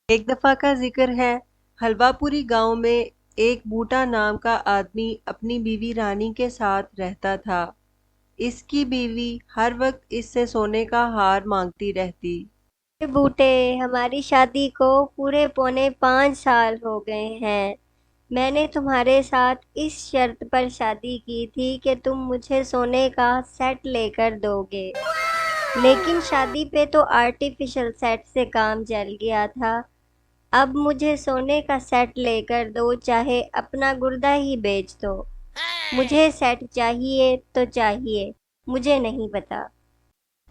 ایک دفعہ کا ذکر ہے، حلوا پوری گاؤں میں ایک بوٹا نام کا آدمی اپنی بیوی رانی کے ساتھ رہتا تھا۔ اس کی بیوی ہر وقت اس سے سونے کا ہار مانگتی رہتی۔ بوٹے، ہماری شادی کو پورے پونے 5 سال ہو گئے ہیں۔ میں نے تمہارے ساتھ اس شرط پر شادی کی تھی کہ تم مجھے سونے کا سیٹ لے کر دو گے، لیکن شادی پہ تو آرٹیفیشل سیٹ سے کام چل گیا تھا۔ اب مجھے سونے کا سیٹ لے کر دو، چاہے اپنا گردہ ہی بیچ دو۔ مجھے سیٹ چاہیے تو چاہیے، مجھے نہیں پتا۔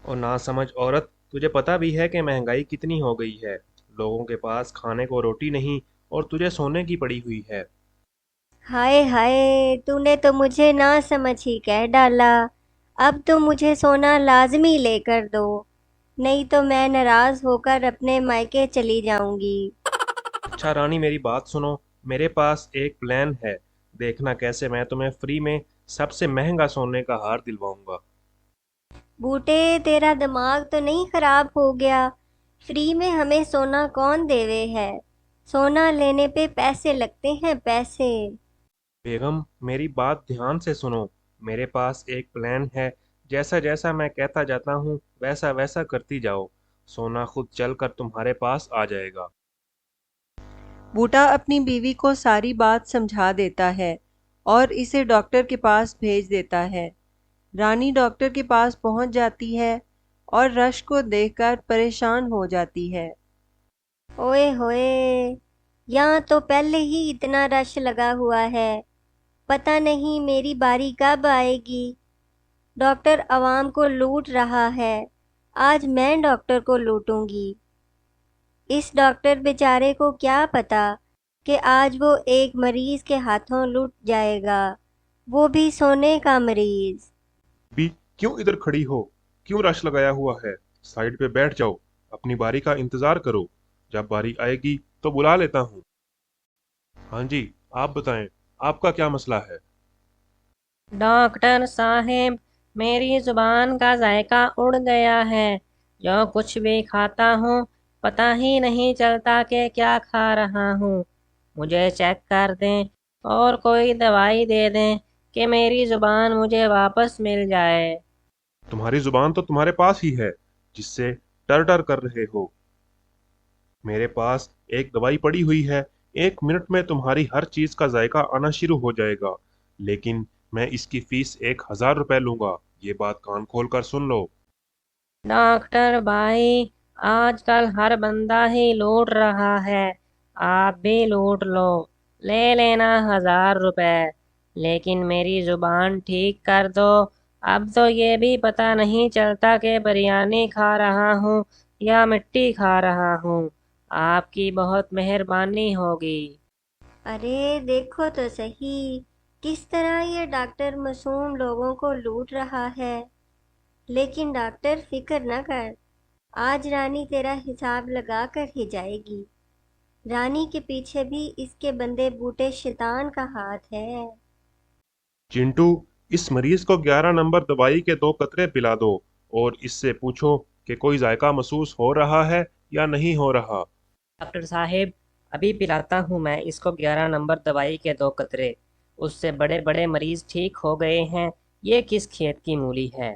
اور نہ سمجھ عورت، تجھے پتا بھی ہے کہ مہنگائی کتنی ہو گئی ہے۔ لوگوں کے پاس کھانے کو روٹی نہیں اور تجھے سونے کی پڑی ہوئی ہے۔ ہائے ہائے، تو نے تو مجھے نہ سمجھ ہی کہہ ڈالا۔ اب تو مجھے سونا لازمی لے کر دو، نہیں تو میں ناراض ہو کر اپنے مائکے چلی جاؤں گی۔ اچھا رانی، میری بات سنو۔ میرے پاس ایک پلان ہے، دیکھنا کیسے میں تمہیں فری میں سب سے مہنگا سونے کا ہار دلواؤں گا۔ بوٹے، تیرا دماغ تو نہیں خراب ہو گیا؟ فری میں ہمیں سونا کون دیوے ہے؟ سونا لینے پہ پیسے لگتے ہیں، پیسے۔ بیگم، میری بات دھیان سے سنو۔ میرے پاس ایک پلان ہے، جیسا جیسا میں کہتا جاتا ہوں ویسا ویسا کرتی جاؤ، سونا خود چل کر تمہارے پاس آ جائے گا۔ بوٹا اپنی بیوی کو ساری بات سمجھا دیتا ہے اور اسے ڈاکٹر کے پاس بھیج دیتا ہے۔ رانی ڈاکٹر کے پاس پہنچ جاتی ہے اور رش کو دیکھ کر پریشان ہو جاتی ہے۔ اوئے ہوئے، یہاں تو پہلے ہی اتنا رش لگا ہوا ہے، پتہ نہیں میری باری کب آئے گی۔ ڈاکٹر عوام کو لوٹ رہا ہے، آج میں ڈاکٹر کو لوٹوں گی۔ اس ڈاکٹر بیچارے کو کیا پتا کہ آج وہ ایک مریض کے ہاتھوں لٹ جائے گا، وہ بھی سونے کا مریض۔ بھی کیوں ادھر کھڑی ہو؟ کیوں رش لگایا ہوا ہے؟ سائڈ پہ بیٹھ جاؤ، اپنی باری کا انتظار کرو، جب باری آئے گی تو بلا لیتا ہوں۔ ہاں جی، آپ بتائیں، آپ کا کیا مسئلہ ہے؟ ڈاکٹر صاحب، میری زبان کا ذائقہ اڑ گیا ہے۔ جو کچھ بھی کھاتا ہوں پتہ ہی نہیں چلتا کہ کیا کھا رہا ہوں۔ مجھے چیک کر دیں اور کوئی دوائی دے دیں کہ میری زبان مجھے واپس مل جائے۔ تمہاری زبان تو تمہارے پاس ہی ہے، جس سے ٹر ٹر کر رہے ہو۔ میرے پاس ایک دوائی پڑی ہوئی ہے، 1 منٹ میں تمہاری ہر چیز کا ذائقہ آنا شروع ہو جائے گا، لیکن میں اس کی فیس 1000 روپے لوں گا، یہ بات کان کھول کر سن لو۔ ڈاکٹر بھائی، آج کل ہر بندہ ہی لوٹ رہا ہے، آپ بھی لوٹ لو، لے لینا 1000 روپے، لیکن میری زبان ٹھیک کر دو۔ اب تو یہ بھی پتہ نہیں چلتا کہ بریانی کھا رہا ہوں یا مٹی کھا رہا ہوں۔ آپ کی بہت مہربانی ہوگی۔ ارے دیکھو تو صحیح، کس طرح یہ ڈاکٹر معصوم لوگوں کو لوٹ رہا ہے۔ لیکن ڈاکٹر فکر نہ کر، آج رانی تیرا حساب لگا کر ہی جائے گی۔ رانی کے پیچھے بھی اس کے بندے بوٹے شیطان کا ہاتھ ہے۔ چنٹو، اس مریض کو 11 نمبر دوائی کے 2 قطرے پلا دو اور اس سے پوچھو کہ کوئی ذائقہ محسوس ہو رہا ہے یا نہیں ہو رہا۔ ڈاکٹر صاحب، ابھی پلاتا ہوں میں اس کو 11 نمبر دوائی کے 2 قطرے، اس سے بڑے بڑے مریض ٹھیک ہو گئے ہیں، یہ کس کھیت کی مولی ہے۔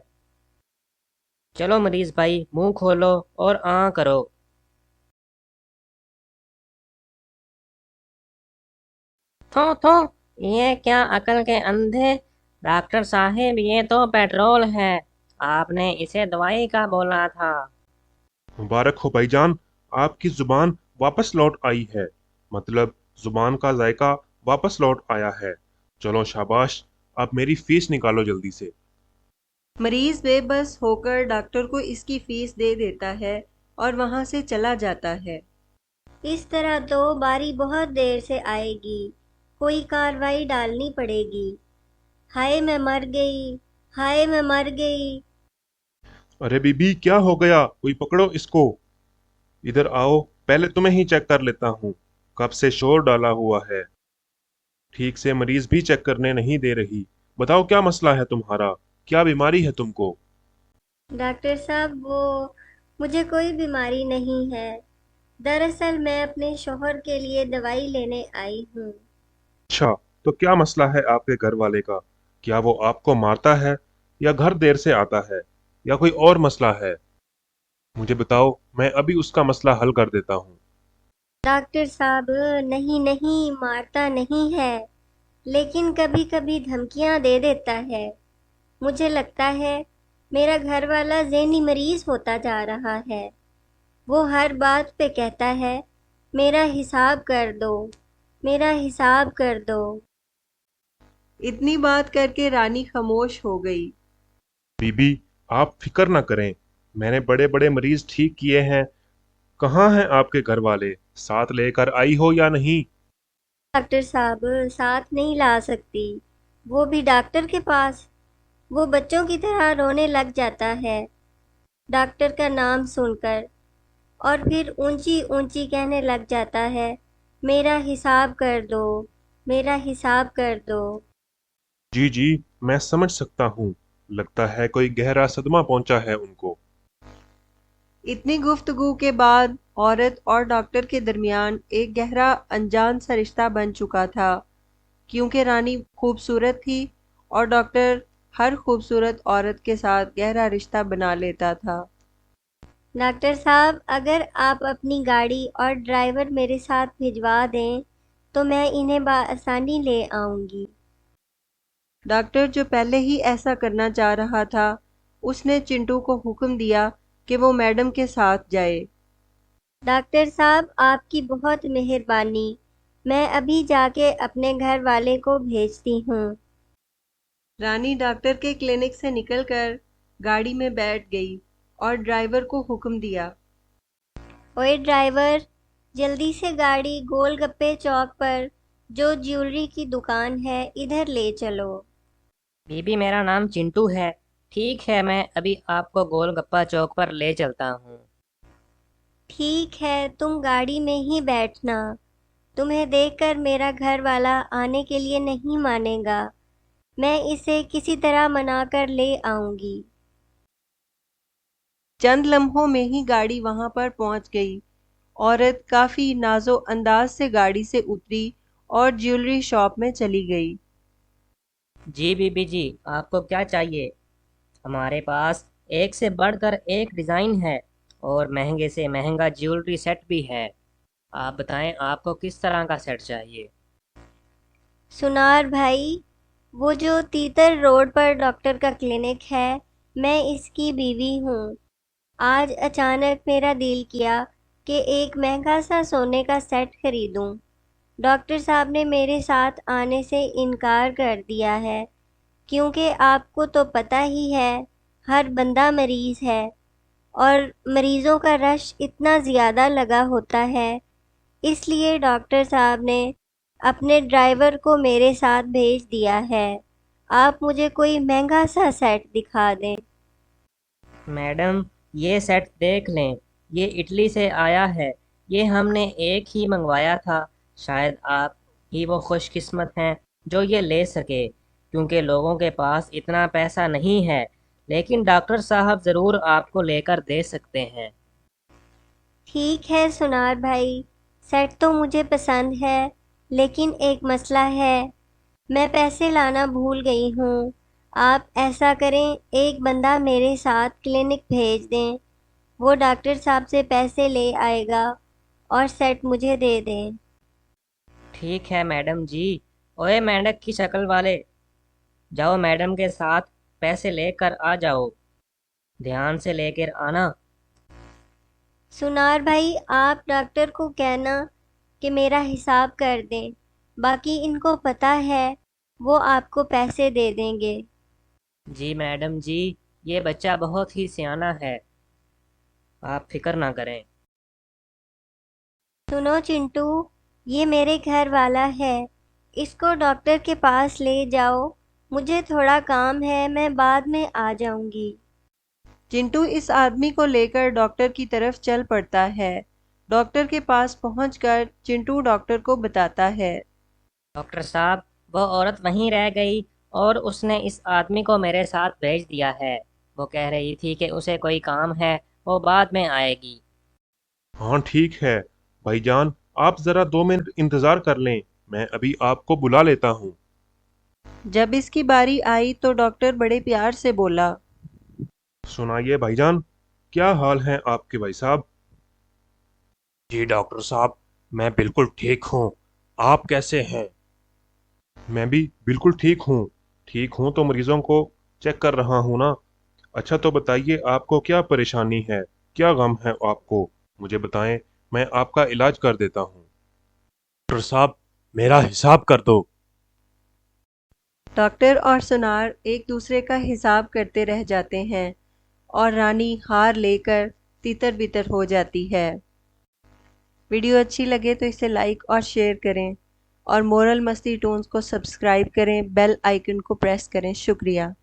چلو مریض بھائی، منہ کھولو اور آں کرو۔ تھو تھو، یہ کیا عقل کے اندھے، ڈاکٹر صاحب یہ تو پیٹرول ہے، آپ نے اسے دوائی کا بولا تھا۔ مبارک ہو بھائی جان، آپ کی زبان واپس لوٹ آئی ہے، مطلب زبان کا ذائقہ واپس لوٹ آیا ہے۔ چلو شاباش، اب میری فیس نکالو جلدی سے۔ مریض بے بس ہو کر ڈاکٹر کو اس کی فیس دے دیتا ہے اور وہاں سے چلا جاتا ہے۔ اس طرح تو باری بہت دیر سے آئے گی، کوئی کارروائی ڈالنی پڑے گی۔ ہائے میں مر گئی، ہائے میں مر گئی۔ ارے بی بی، کیا ہو گیا؟ کوئی پکڑو اس کو۔ ادھر آؤ، پہلے تمہیں ہی چیک کر لیتا ہوں، کب سے شور ڈالا ہوا ہے، ٹھیک سے مریض بھی چیک کرنے نہیں دے رہی۔ بتاؤ کیا مسئلہ ہے تمہارا، کیا بیماری ہے تم کو؟ ڈاکٹر صاحب، مجھے کوئی بیماری نہیں ہے، दरअसल मैं अपने शौहर के लिए दवाई लेने आई हूँ। अच्छा, तो क्या मसला है आपके घर वाले का? क्या वो आपको मारता है, या घर देर से आता है, या कोई और मसला है? मुझे बताओ, मैं अभी उसका मसला हल कर देता हूँ। डॉक्टर साहब, नहीं नहीं, मारता नहीं है, लेकिन कभी कभी धमकियाँ दे देता है। मुझे लगता है मेरा घर वाला ज़हनी मरीज होता जा रहा है। वो हर बात पे कहता है, मेरा हिसाब कर दो, मेरा हिसाब कर दो। इतनी बात करके रानी खामोश हो गई। बीबी, आप फिक्र ना करें, मैंने बड़े बड़े मरीज ठीक किए हैं। कहाँ हैं आपके घर वाले? साथ लेकर आई हो या नहीं? डॉक्टर साहब, साथ नहीं ला सकती। वो भी डॉक्टर के पास। वो बच्चों की तरह रोने लग जाता है डॉक्टर का नाम सुनकर, और फिर ऊंची ऊंची कहने लग जाता है, मेरा हिसाब कर दो, मेरा हिसाब कर दो। जी जी, मैं समझ सकता हूँ। लगता है कोई गहरा सदमा पहुंचा है उनको। इतनी गुफ्तगू के बाद औरत और डॉक्टर के दरमियान एक गहरा अनजान सा रिश्ता बन चुका था, क्योंकि रानी खूबसूरत थी और डॉक्टर हर खूबसूरत औरत के साथ गहरा रिश्ता बना लेता था। डॉक्टर साहब, अगर आप अपनी गाड़ी और ड्राइवर मेरे साथ भिजवा दें तो मैं इन्हें बआसानी ले आऊंगी। डॉक्टर, जो पहले ही ऐसा करना चाह रहा था, उसने चिंटू को हुक्म दिया कि वो मैडम के साथ जाए। डॉक्टर साहब, आपकी बहुत मेहरबानी। मैं अभी जाके अपने घर वाले को भेजती हूँ। रानी डॉक्टर के क्लिनिक से निकलकर गाड़ी में बैठ गई और ड्राइवर को हुक्म दिया। ओए ड्राइवर, जल्दी से गाड़ी गोलगप्पे चौक पर जो ज्वेलरी की दुकान है इधर ले चलो। बीबी, मेरा नाम चिंटू है। ठीक है, मैं अभी आपको गोलगप्पा चौक पर ले चलता हूँ। ठीक है, तुम गाड़ी में ही बैठना। तुम्हें देखकर मेरा घर वाला आने के लिए नहीं मानेगा। मैं इसे किसी तरह मनाकर ले आऊंगी। चंद लम्हों में ही गाड़ी वहां पर पहुंच गई। औरत काफी नाजो अंदाज से गाड़ी से उतरी और ज्वेलरी शॉप में चली गई। जी बीबी जी, आपको क्या चाहिए? हमारे पास एक से बढ़कर एक डिज़ाइन है और महंगे से महंगा ज्वेलरी सेट भी है। आप बताएं, आपको किस तरह का सेट चाहिए? सुनार भाई, वो जो तीतर रोड पर डॉक्टर का क्लिनिक है, मैं इसकी बीवी हूँ। आज अचानक मेरा दिल किया कि एक महंगा सा सोने का सेट खरीदूं। डॉक्टर साहब ने मेरे साथ आने से इनकार कर दिया है, क्योंकि आपको तो पता ही है, हर बंदा मरीज है और मरीजों का रश इतना ज़्यादा लगा होता है। इसलिए डॉक्टर साहब ने अपने ड्राइवर को मेरे साथ भेज दिया है। आप मुझे कोई महंगा सा सेट दिखा दें। मैडम, ये सेट देख लें। ये इटली से आया है। ये हमने एक ही मंगवाया था। शायद आप ही वो खुशकिस्मत हैं जो ये ले सके, क्योंकि लोगों के पास इतना पैसा नहीं है। लेकिन डॉक्टर साहब ज़रूर आपको लेकर दे सकते हैं। ठीक है सुनार भाई, सेट तो मुझे पसंद है, लेकिन एक मसला है, मैं पैसे लाना भूल गई हूँ। आप ऐसा करें, एक बंदा मेरे साथ क्लिनिक भेज दें। वो डॉक्टर साहब से पैसे ले आएगा और सेट मुझे दे दें। ठीक है मैडम जी। ओए मेंढक की शक्ल वाले, जाओ मैडम के साथ पैसे लेकर आ जाओ। ध्यान से लेकर आना। सुनार भाई, आप डॉक्टर को कहना कि मेरा हिसाब कर दें। बाकी इनको पता है, वो आपको पैसे दे देंगे। जी मैडम जी, ये बच्चा बहुत ही सियाना है, आप फिक्र ना करें। सुनो चिंटू, ये मेरे घर वाला है। इसको डॉक्टर के पास ले जाओ। मुझे थोड़ा काम है, मैं बाद में आ जाऊंगी। चिंटू इस आदमी को लेकर डॉक्टर की तरफ चल पड़ता है। डॉक्टर के पास पहुंचकर चिंटू डॉक्टर को बताता है। डॉक्टर साहब, वो औरत वहीं रह गई और उसने इस आदमी को मेरे साथ भेज दिया है। वो कह रही थी कि उसे कोई काम है, वो बाद में आएगी। हाँ ठीक है, भाईजान, आप जरा 2 मिनट इंतजार कर लें, मैं अभी आपको बुला लेता हूँ। जब इसकी बारी आई तो डॉक्टर बड़े प्यार से बोला, सुनाइए भाईजान, क्या हाल है आपके भाई साहब? जी डॉक्टर साहब, मैं बिल्कुल ठीक हूँ। आप कैसे हैं? मैं भी बिल्कुल ठीक हूँ। ठीक हूँ तो मरीजों को चेक कर रहा हूँ ना। अच्छा तो बताइए, आपको क्या परेशानी है, क्या गम है आपको? मुझे बताएं, मैं आपका इलाज कर देता हूँ। डॉक्टर साहब, मेरा हिसाब कर दो। डॉक्टर और सुनार एक दूसरे का हिसाब करते रह जाते हैं और रानी हार लेकर तितर बितर हो जाती है। वीडियो अच्छी लगे तो इसे लाइक और शेयर करें और मोरल मस्ती टोन्स को सब्सक्राइब करें, बेल आइकन को प्रेस करें। शुक्रिया।